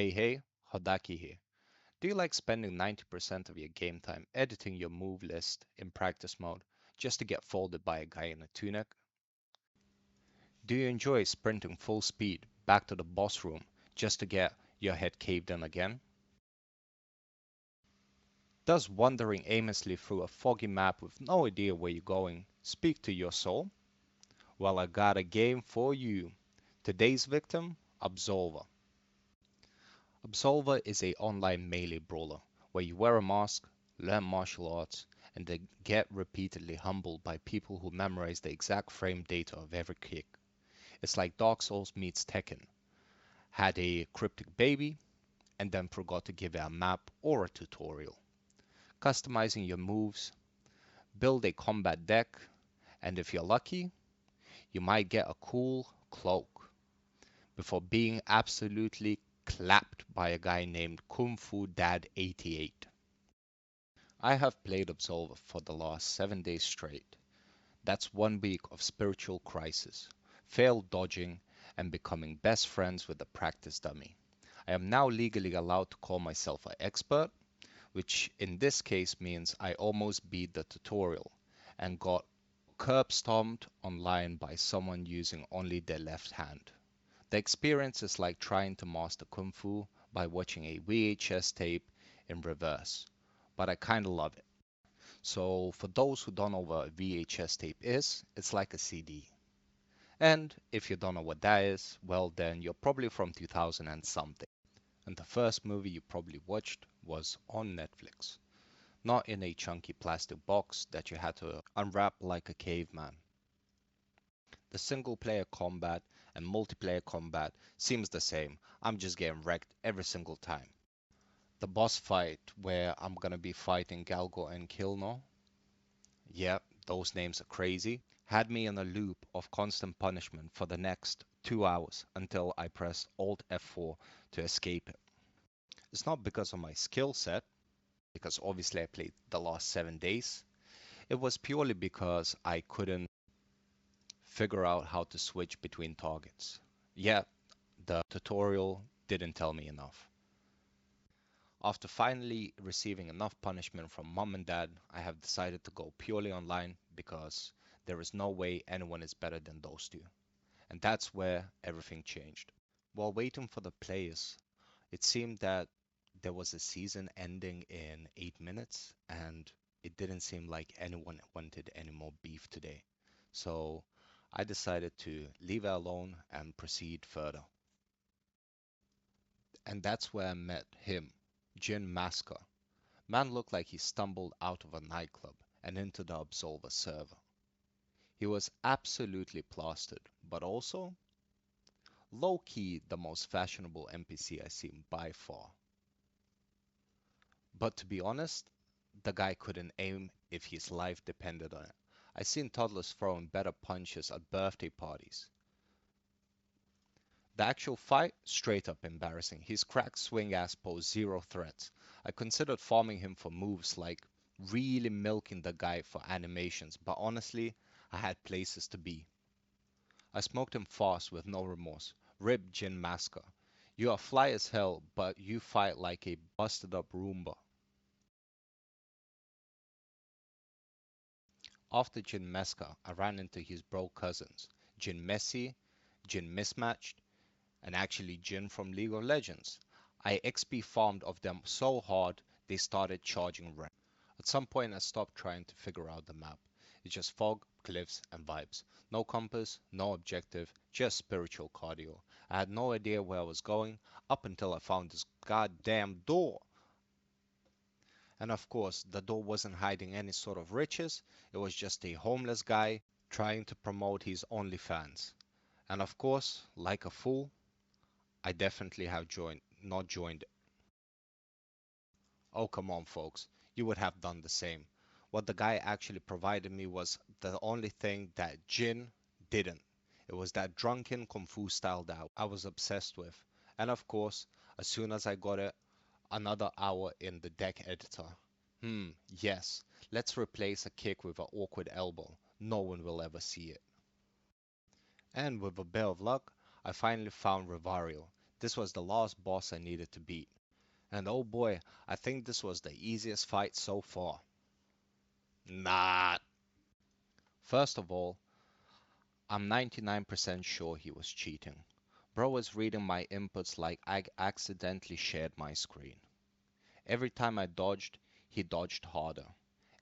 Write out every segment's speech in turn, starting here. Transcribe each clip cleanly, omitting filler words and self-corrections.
Hey, Hotdaki here. Do you like spending 90% of your game time editing your move list in practice mode just to get folded by a guy in a tunic? Do you enjoy sprinting full speed back to the boss room just to get your head caved in again? Does wandering aimlessly through a foggy map with no idea where you're going speak to your soul? Well, I got a game for you. Today's victim, Absolver. Absolver is a online melee brawler where you wear a mask, learn martial arts, and then get repeatedly humbled by people who memorize the exact frame data of every kick. It's like Dark Souls meets Tekken. Had a cryptic baby, and then forgot to give it a map or a tutorial. Customizing your moves, build a combat deck, and if you're lucky, you might get a cool cloak before being absolutely clapped by a guy named Kung Fu Dad 88. I have played Absolver for the last 7 days straight. That's 1 week of spiritual crisis, failed dodging, and becoming best friends with the practice dummy. I am now legally allowed to call myself an expert, which in this case means I almost beat the tutorial and got curb stomped online by someone using only their left hand. The experience is like trying to master Kung Fu by watching a VHS tape in reverse, but I kinda love it. So for those who don't know what a VHS tape is, it's like a CD. And if you don't know what that is, well then you're probably from 2000 and something. And the first movie you probably watched was on Netflix, not in a chunky plastic box that you had to unwrap like a caveman. The single player combat and multiplayer combat seems the same. I'm just getting wrecked every single time. The boss fight where I'm gonna be fighting Galgo and Kilno, yeah, those names are crazy, had me in a loop of constant punishment for the next 2 hours until I pressed Alt F4 to escape it. It's not because of my skill set, because obviously I played the last 7 days. It was purely because I couldn't figure out how to switch between targets. Yeah, the tutorial didn't tell me enough. After finally receiving enough punishment from mom and dad, I have decided to go purely online because there is no way anyone is better than those two. And that's where everything changed. While waiting for the players, it seemed that there was a season ending in 8 minutes, and it didn't seem like anyone wanted any more beef today. So I decided to leave it alone and proceed further. And that's where I met him, Jin Masker. Man looked like he stumbled out of a nightclub and into the Absolver server. He was absolutely plastered, but also low-key the most fashionable NPC I've seen by far. But to be honest, the guy couldn't aim if his life depended on it. I seen toddlers throwing better punches at birthday parties. The actual fight, straight up embarrassing. His cracked swing ass posed zero threats. I considered farming him for moves like really milking the guy for animations, but honestly, I had places to be. I smoked him fast with no remorse. Rip Jin Masker. You are fly as hell, but you fight like a busted up Roomba. After Jin Meska, I ran into his bro cousins, Jin Messi, Jin Mismatched, and actually Jin from League of Legends. I XP farmed of them so hard they started charging rent. At some point I stopped trying to figure out the map. It's just fog, cliffs, and vibes. No compass, no objective, just spiritual cardio. I had no idea where I was going up until I found this goddamn door. And of course, the door wasn't hiding any sort of riches. It was just a homeless guy trying to promote his OnlyFans. And of course, like a fool, I definitely have not joined it. Oh, come on, folks. You would have done the same. What the guy actually provided me was the only thing that Jin didn't. It was that drunken Kung Fu style that I was obsessed with. And of course, as soon as I got it, another hour in the deck editor. Yes. Let's replace a kick with an awkward elbow. No one will ever see it. And with a bit of luck, I finally found Rivario, This was the last boss I needed to beat. And oh boy, I think this was the easiest fight so far. Not. First of all, I'm 99% sure he was cheating. Bro was reading my inputs like I accidentally shared my screen. Every time I dodged, he dodged harder.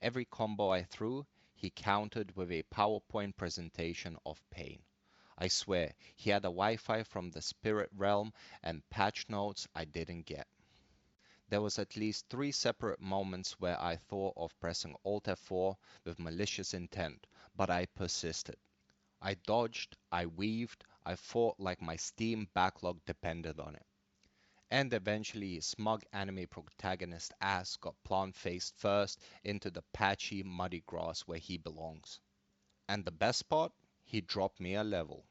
Every combo I threw, he countered with a PowerPoint presentation of pain. I swear, he had a Wi-Fi from the spirit realm and patch notes I didn't get. There was at least three separate moments where I thought of pressing Alt F4 with malicious intent, but I persisted. I dodged, I weaved, I fought like my Steam backlog depended on it. And eventually his smug anime protagonist ass got plant-faced first into the patchy, muddy grass where he belongs. And the best part? He dropped me a level.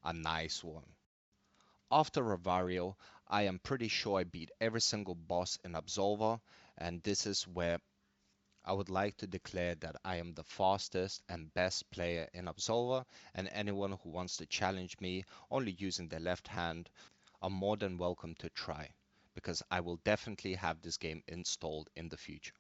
A nice one. After Revario, I am pretty sure I beat every single boss in Absolver, and this is where I would like to declare that I am the fastest and best player in Absolver, and anyone who wants to challenge me only using their left hand are more than welcome to try, because I will definitely have this game installed in the future.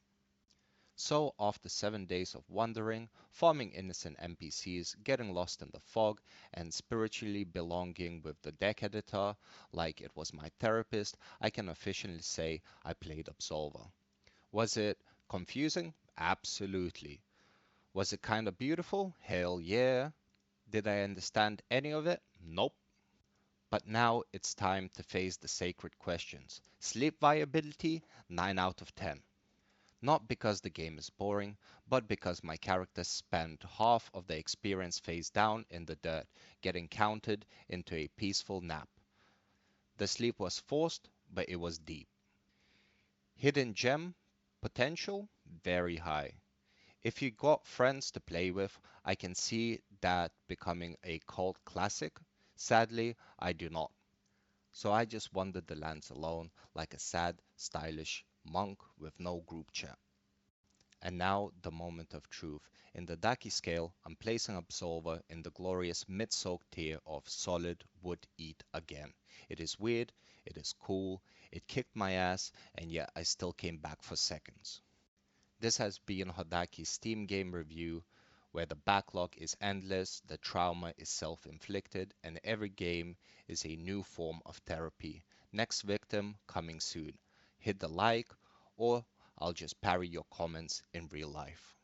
So, after 7 days of wandering, farming innocent NPCs, getting lost in the fog, and spiritually belonging with the deck editor like it was my therapist, I can officially say I played Absolver. Was it confusing? Absolutely. Was it kind of beautiful? Hell yeah. Did I understand any of it? Nope. But now it's time to face the sacred questions. Sleep viability? 9 out of 10. Not because the game is boring, but because my character spent half of the experience face down in the dirt, getting counted into a peaceful nap. The sleep was forced, but it was deep. Hidden gem? Potential? Very high. If you got friends to play with, I can see that becoming a cult classic. Sadly, I do not. So I just wandered the lands alone like a sad, stylish monk with no group chat. And now the moment of truth. In the Daki scale, I'm placing Absolver in the glorious mid-soaked tier of solid would eat again. It is weird, it is cool, it kicked my ass, and yet I still came back for seconds. This has been Hotdaki's Steam game review, where the backlog is endless, the trauma is self-inflicted, and every game is a new form of therapy. Next victim coming soon. Hit the like, or I'll just parry your comments in real life.